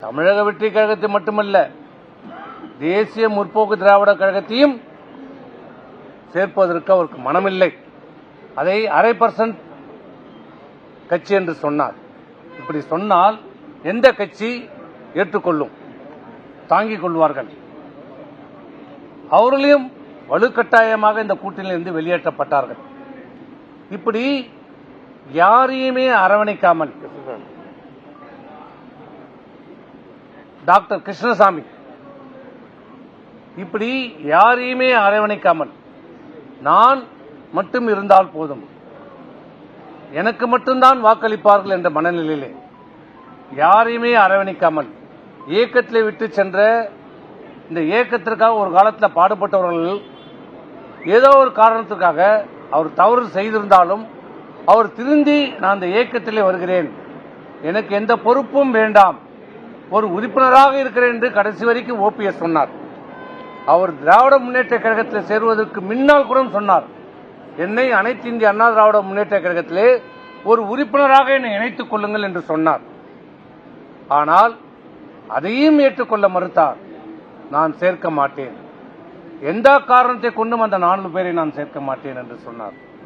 தமிழக வெற்றி கழகத்தை மட்டுமல்ல, தேசிய முற்போக்கு திராவிட கழகத்தையும் சேர்ப்பதற்கு அவருக்கு மனமில்லை. அதை 0.5% கட்சி என்று சொன்னார். இப்படி சொன்னால் எந்த கட்சி ஏற்றுக்கொள்ளும், தாங்கிக் கொள்வார்கள்? அவர்களையும் வலுக்கட்டாயமாக இந்த கூட்டணியிலிருந்து வெளியேற்றப்பட்டார்கள். இப்படி யாரையுமே அரவணைக்காமல் டாக்டர் கிருஷ்ணசாமி இப்படி யாரையுமே அரவணைக்காமல் நான் மட்டும் இருந்தால் போதும், எனக்கு மட்டும்தான் வாக்களிப்பார்கள் என்ற மனநிலையிலே யாரையுமே அரவணைக்காமல் இயக்கத்திலே விட்டு சென்ற இந்த இயக்கத்திற்காக ஒரு காலத்தில் பாடுபட்டவர்கள் ஏதோ ஒரு காரணத்துக்காக அவர் தவறு செய்திருந்தாலும் அவர் திருந்தி நான் இந்த இயக்கத்திலே வருகிறேன், எனக்கு எந்த பொறுப்பும் வேண்டாம், ஒரு உறுப்பினராக இருக்கிறேன் என்று கடைசி வரைக்கும் ஓபிஎஸ் சொன்னார். அவர் திராவிட முன்னேற்ற கழகத்தில் சேருவதற்கு முன்னால் கூட சொன்னார், என்னை அனைத்து இந்திய அண்ணா திராவிட முன்னேற்ற கழகத்திலே ஒரு உறுப்பினராக என்னை இணைத்துக் கொள்ளுங்கள் என்று சொன்னார். ஆனால் அதையும் ஏற்றுக்கொள்ள மறுத்தார். நான் சேர்க்க மாட்டேன், எந்த காரணத்தை கொண்டும் அந்த 4 பேரை நான் சேர்க்க மாட்டேன் என்று சொன்னார்.